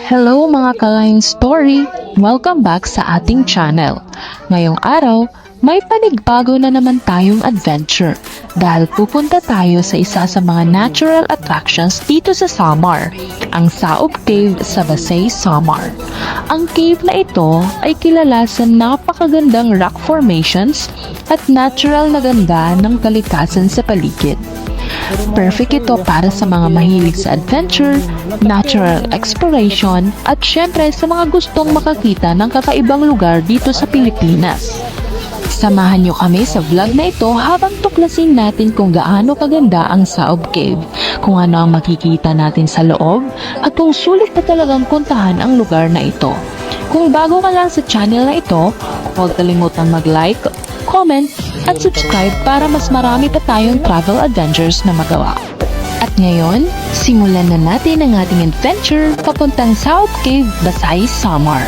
Hello mga ka-Line Story! Welcome back sa ating channel. Ngayong araw, may panigbago na naman tayong adventure dahil pupunta tayo sa isa sa mga natural attractions dito sa Samar, ang Saob Cave sa Basay, Samar. Ang cave na ito ay kilala sa napakagandang rock formations at natural na ganda ng kalikasan sa paligid. Perfect ito para sa mga mahilig sa adventure, natural exploration, at syempre sa mga gustong makakita ng kakaibang lugar dito sa Pilipinas. Samahan nyo kami sa vlog na ito habang tuklasin natin kung gaano kaganda ang Saob Cave, kung ano ang makikita natin sa loob, at kung sulit na talagang puntahan ang lugar na ito. Kung bago ka lang sa channel na ito, huwag kalimutang mag-like, comment, at subscribe para mas marami pa tayong travel adventures na magawa. At ngayon, simulan na natin ang ating adventure papuntang Saob Cave, Basay, Samar.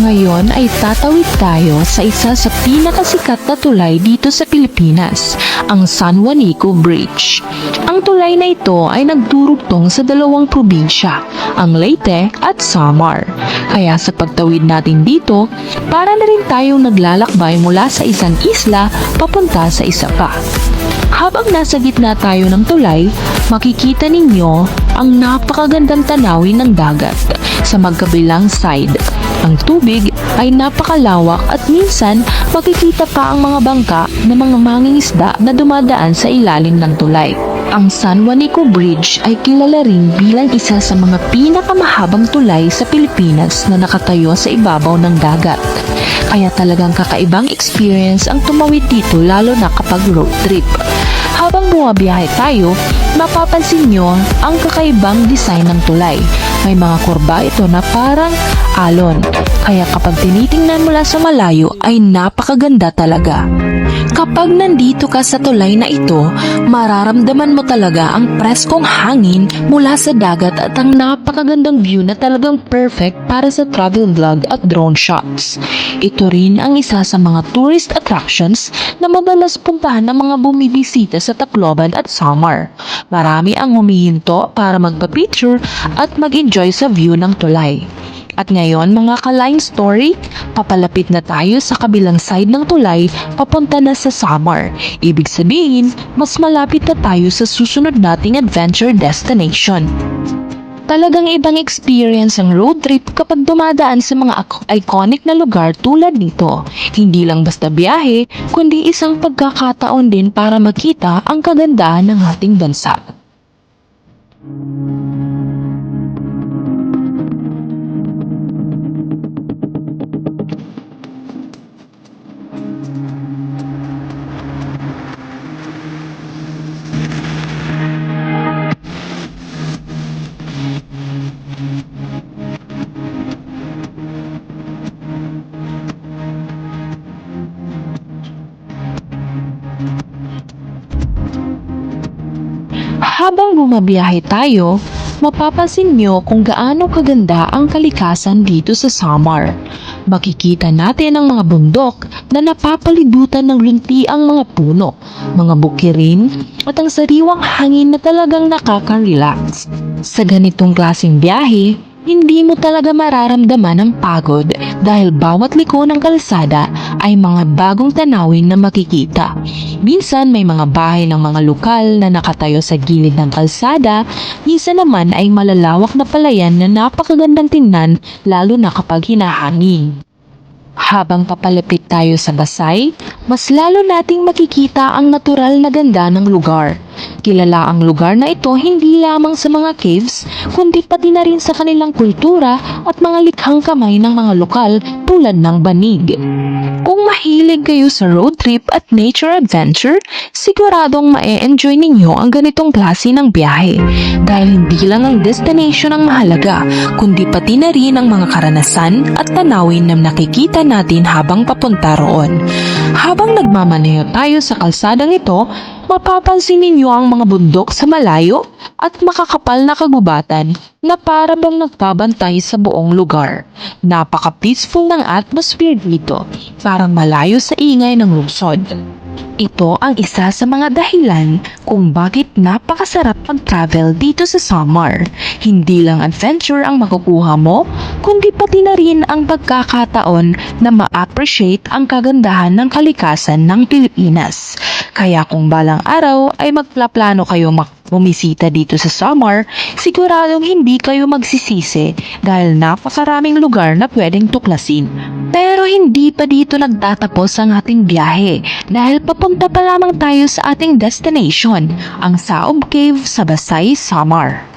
Ngayon ay tatawid tayo sa isa sa pinakasikat na tulay dito sa Pilipinas, ang San Juanico Bridge. Ang tulay na ito ay nagdurugtong sa dalawang probinsya, ang Leyte at Samar. Kaya sa pagtawid natin dito, para na rin tayong naglalakbay mula sa isang isla papunta sa isa pa. Habang nasa gitna tayo ng tulay, makikita ninyo ang napakagandang tanawin ng dagat sa magkabilang side. Ang tubig ay napakalawak at minsan makikita pa ang mga bangka ng mga mangingisda na dumadaan sa ilalim ng tulay. Ang San Juanico Bridge ay kilala rin bilang isa sa mga pinakamahabang tulay sa Pilipinas na nakatayo sa ibabaw ng dagat. Kaya talagang kakaibang experience ang tumawid dito lalo na kapag road trip. Habang bumabiyahe tayo, mapapansin nyo ang kakaibang design ng tulay. May mga kurba ito na parang alon, kaya kapag tinitingnan mula sa malayo ay napakaganda talaga. Kapag nandito ka sa tulay na ito, mararamdaman mo talaga ang preskong hangin mula sa dagat at ang napakagandang view na talagang perfect para sa travel vlog at drone shots. Ito rin ang isa sa mga tourist attractions na madalas puntahan ng mga bumibisita sa Tacloban at Samar. Marami ang humihinto para magpa-picture at mag-enjoy sa view ng tulay. At ngayon mga ka-Line Story, papalapit na tayo sa kabilang side ng tulay papunta na sa Samar. Ibig sabihin, mas malapit na tayo sa susunod nating adventure destination. Talagang ibang experience ang road trip kapag dumadaan sa mga iconic na lugar tulad nito. Hindi lang basta biyahe, kundi isang pagkakataon din para makita ang kagandahan ng ating bansa. Habang bumabiyahe tayo, mapapansin nyo kung gaano kaganda ang kalikasan dito sa Samar. Makikita natin ang mga bundok na napapalibutan ng luntiang mga puno, mga bukirin, at ang sariwang hangin na talagang nakaka-relax. Sa ganitong klaseng biyahe, hindi mo talaga mararamdaman ang pagod dahil bawat liko ng kalsada ay mga bagong tanawin na makikita. Minsan may mga bahay ng mga lokal na nakatayo sa gilid ng kalsada, minsan naman ay malalawak na palayan na napakagandang tingnan lalo na kapag hinahangin. Habang papalapit tayo sa Basay, mas lalo nating makikita ang natural na ganda ng lugar. Kilala ang lugar na ito hindi lamang sa mga caves, kundi pati na rin sa kanilang kultura at mga likhang kamay ng mga lokal tulad ng banig. Kung mahilig kayo sa road trip at nature adventure, siguradong ma-enjoy ninyo ang ganitong klase ng biyahe. Dahil hindi lang ang destination ang mahalaga, kundi pati na rin ang mga karanasan at tanawin na nakikita natin habang papunta roon. Habang nagmamaneho tayo sa kalsadang ito, mapapansin ninyo ang mga bundok sa malayo at makakapal na kagubatan na para bang nagbabantay sa buong lugar. Napaka-peaceful ng atmosphere dito, parang malayo sa ingay ng lungsod. Ito ang isa sa mga dahilan kung bakit napakasarap mag-travel dito sa Samar. Hindi lang adventure ang makukuha mo, kundi pati na rin ang pagkakataon na ma-appreciate ang kagandahan ng kalikasan ng Pilipinas. Kaya kung balang araw ay magplaplano kayo bumisita dito sa Samar, siguradong hindi kayo magsisisi dahil napakaraming lugar na pwedeng tuklasin. Pero hindi pa dito nagtatapos ang ating biyahe dahil papunta pa lamang tayo sa ating destination, ang Saob Cave sa Basay, Samar.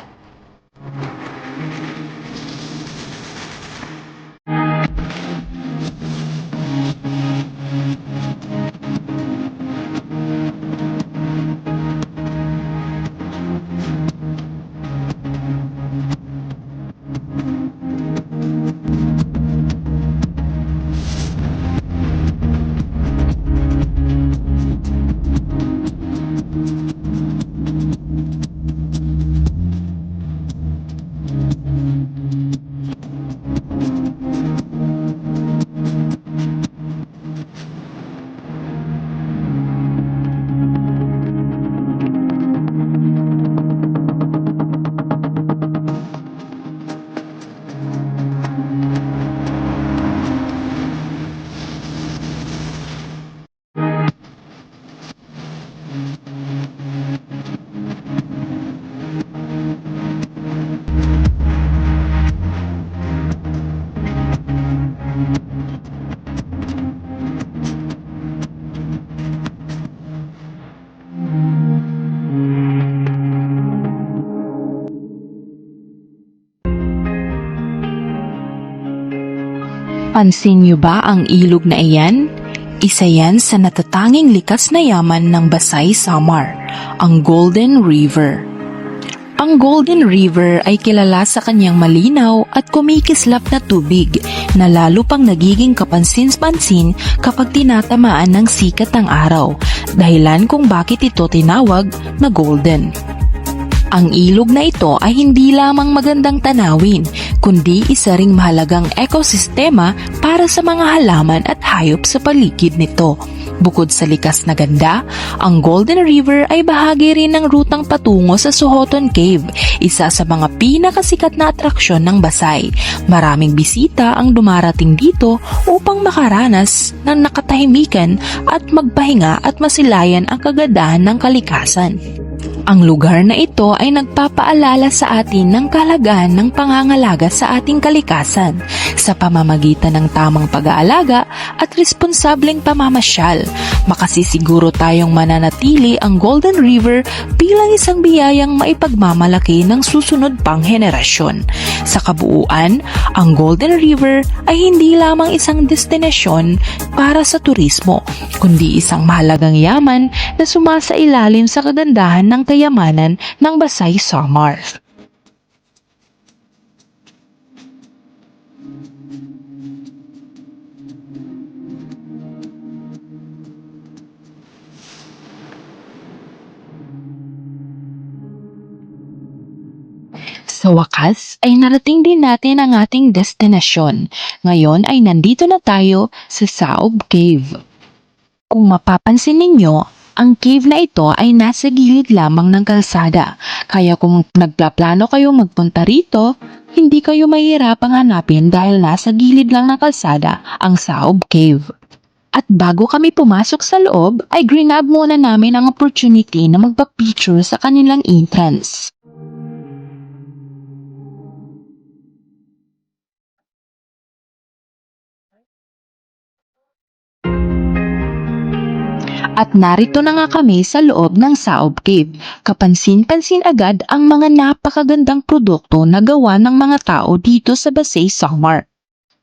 Pansin niyo ba ang ilog na iyan? Isa yan sa natatanging likas na yaman ng Basay, Samar, ang Golden River. Ang Golden River ay kilala sa kanyang malinaw at kumikislap na tubig na lalo pang nagiging kapansin-pansin kapag tinatamaan ng sikat ng araw, dahilan kung bakit ito tinawag na golden. Ang ilog na ito ay hindi lamang magandang tanawin, kundi isa ring mahalagang ekosistema para sa mga halaman at hayop sa paligid nito. Bukod sa likas na ganda, ang Golden River ay bahagi rin ng rutang patungo sa Sohoton Cave, isa sa mga pinakasikat na atraksyon ng Basay. Maraming bisita ang dumarating dito upang makaranas ng nakatahimikan at magpahinga at masilayan ang kagandahan ng kalikasan. Ang lugar na ito ay nagpapaalala sa atin ng kahalagahan ng pangangalaga sa ating kalikasan sa pamamagitan ng tamang pag-aalaga at responsableng pamamasyal. Makasisiguro tayong mananatili ang Golden River bilang isang biyayang maipagmamalaki ng susunod pang henerasyon. Sa kabuuan, ang Golden River ay hindi lamang isang destinasyon para sa turismo, kundi isang mahalagang yaman na sumasailalim sa kagandahan ng kayamanan ng Basay, Samar. Sa wakas ay narating din natin ang ating destinasyon. Ngayon ay nandito na tayo sa Saob Cave. Kung mapapansin ninyo, ang cave na ito ay nasa gilid lamang ng kalsada. Kaya kung nagplaplano kayo magpunta rito, hindi kayo mahihirapang hanapin dahil nasa gilid lang ng kalsada ang Saob Cave. At bago kami pumasok sa loob, ay grab muna namin ang opportunity na magpa-picture sa kanilang entrance. At narito na nga kami sa loob ng Saob Cave. Kapansin-pansin agad ang mga napakagandang produkto na gawa ng mga tao dito sa Basay, Samar.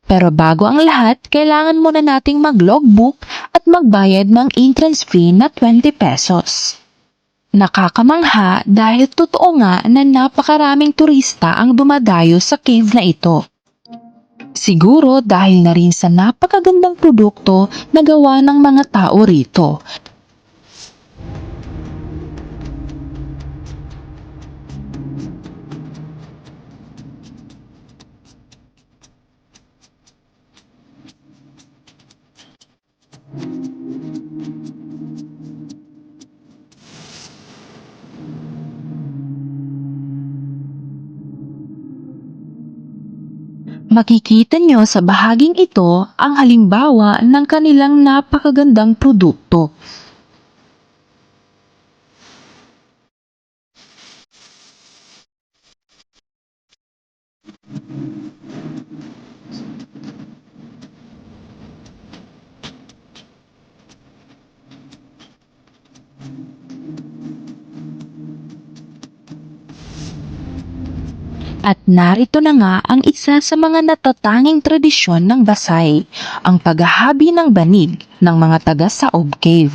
Pero bago ang lahat, kailangan muna nating mag-logbook at magbayad ng entrance fee na 20 pesos. Nakakamangha dahil totoo nga na napakaraming turista ang dumadayo sa cave na ito. Siguro dahil na rin sa napakagandang produkto na gawa ng mga tao rito. Makikita nyo sa bahaging ito ang halimbawa ng kanilang napakagandang produkto. At narito na nga ang isa sa mga natatanging tradisyon ng Basay, ang paghahabi ng banig ng mga taga Saob Cave.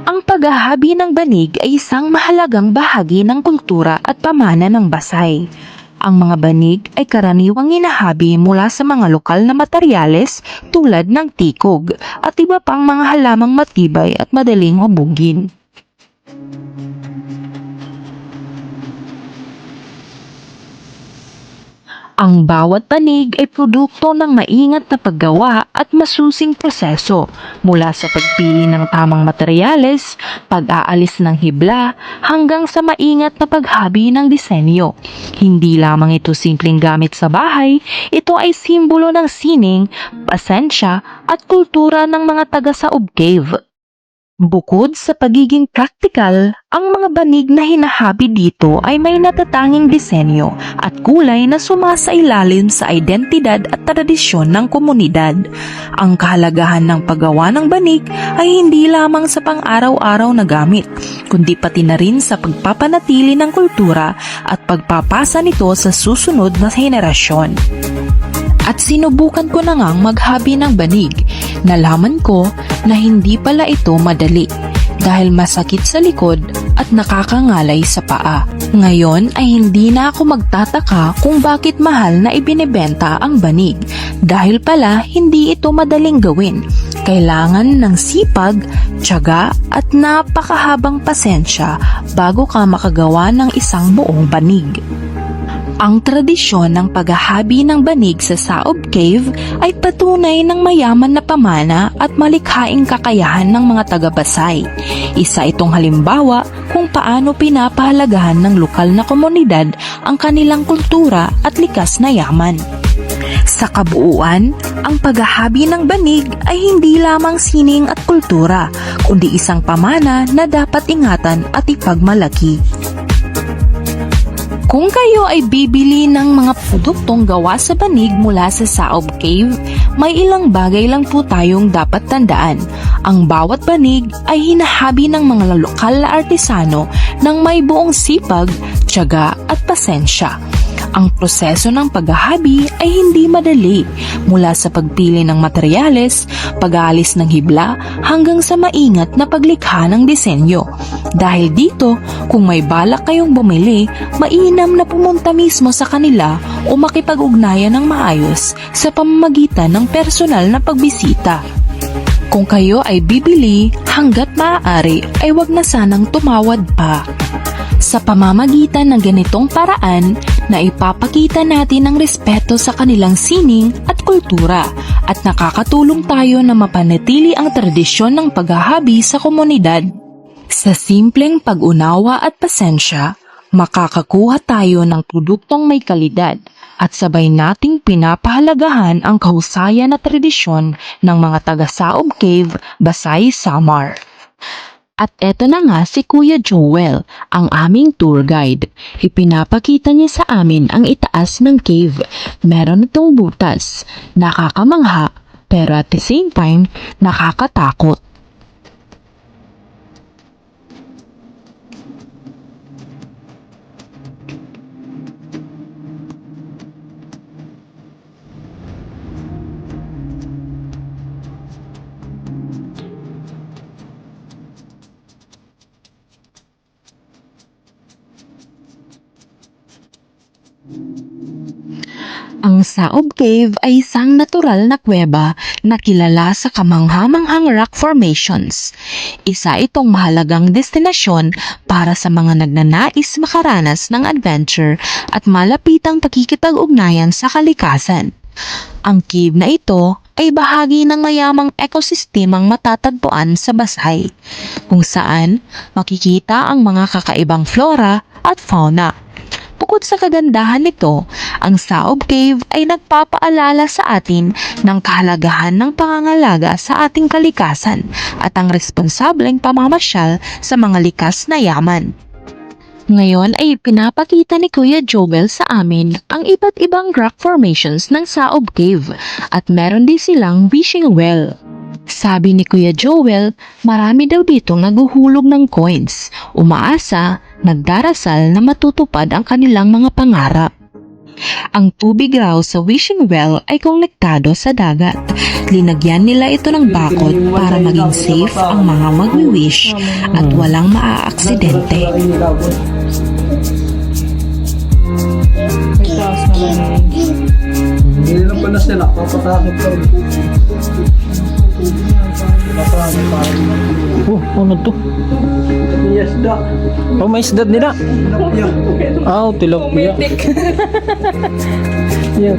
Ang paghahabi ng banig ay isang mahalagang bahagi ng kultura at pamana ng Basay. Ang mga banig ay karaniwang inahabi mula sa mga lokal na materyales tulad ng tikog at iba pang mga halamang matibay at madaling hubugin. Ang bawat banig ay produkto ng maingat na paggawa at masusing proseso mula sa pagpili ng tamang materyales, pag-aalis ng hibla, hanggang sa maingat na paghabi ng disenyo. Hindi lamang ito simpleng gamit sa bahay, ito ay simbolo ng sining, pasensya at kultura ng mga taga Saob Cave. Bukod sa pagiging praktikal, ang mga banig na hinahabi dito ay may natatanging disenyo at kulay na sumasailalim sa identidad at tradisyon ng komunidad. Ang kahalagahan ng paggawa ng banig ay hindi lamang sa pang-araw-araw na gamit, kundi pati na rin sa pagpapanatili ng kultura at pagpapasa nito sa susunod na henerasyon. At sinubukan ko na ngang maghabi ng banig. Nalaman ko na hindi pala ito madali dahil masakit sa likod at nakakangalay sa paa. Ngayon ay hindi na ako magtataka kung bakit mahal na ibinebenta ang banig dahil pala hindi ito madaling gawin. Kailangan ng sipag, tiyaga at napakahabang pasensya bago ka makagawa ng isang buong banig. Ang tradisyon ng paghahabi ng banig sa Saob Cave ay patunay ng mayaman na pamana at malikhaing kakayahan ng mga taga-Basay. Isa itong halimbawa kung paano pinapahalagahan ng lokal na komunidad ang kanilang kultura at likas na yaman. Sa kabuuan, ang paghahabi ng banig ay hindi lamang sining at kultura, kundi isang pamana na dapat ingatan at ipagmalaki. Kung kayo ay bibili ng mga produktong gawa sa banig mula sa Saob Cave, may ilang bagay lang po tayong dapat tandaan. Ang bawat banig ay hinahabi ng mga lokal na artisano ng may buong sipag, tiyaga at pasensya. Ang proseso ng paghahabi ay hindi madali, mula sa pagpili ng materyales, pag-aalis ng hibla, hanggang sa maingat na paglikha ng disenyo. Dahil dito, kung may balak kayong bumili, mainam na pumunta mismo sa kanila o makipag-ugnayan ng maayos sa pamamagitan ng personal na pagbisita. Kung kayo ay bibili, hanggat maaari ay wag na sanang tumawad pa. Sa pamamagitan ng ganitong paraan, na ipapakita natin ang respeto sa kanilang sining at kultura at nakakatulong tayo na mapanatili ang tradisyon ng paghahabi sa komunidad. Sa simpleng pag-unawa at pasensya, makakakuha tayo ng produktong may kalidad at sabay nating pinapahalagahan ang kahusayan na tradisyon ng mga taga Saob Cave, Basay, Samar. At eto na nga si Kuya Joel, ang aming tour guide. Ipinapakita niya sa amin ang itaas ng cave. Meron itong butas. Nakakamangha, pero at the same time, nakakatakot. Ang Saob Cave ay isang natural na kuweba na kilala sa kamanghamanghang rock formations. Isa itong mahalagang destinasyon para sa mga nagnanais makaranas ng adventure at malapitang pakikipag-ugnayan sa kalikasan. Ang cave na ito ay bahagi ng mayamang ekosistemang matatagpuan sa Basay, kung saan makikita ang mga kakaibang flora at fauna. Bukod sa kagandahan nito, ang Saob Cave ay nagpapaalala sa atin ng kahalagahan ng pangangalaga sa ating kalikasan at ang responsableng pamamasyal sa mga likas na yaman. Ngayon ay pinapakita ni Kuya Joel sa amin ang iba't ibang rock formations ng Saob Cave at meron din silang wishing well. Sabi ni Kuya Joel, marami daw ditong naguhulog ng coins, umaasa, nagdarasal na matutupad ang kanilang mga pangarap. Ang tubig raw sa wishing well ay konektado sa dagat. Linagyan nila ito ng bakod para maging safe ang mga magwi-wish at walang maaaksidente. Hindi lang pala sila, papatakot lang. Ano to? Yes, da. Oh, may isdad nila. Tilapia. Ah, tilapia. Yan,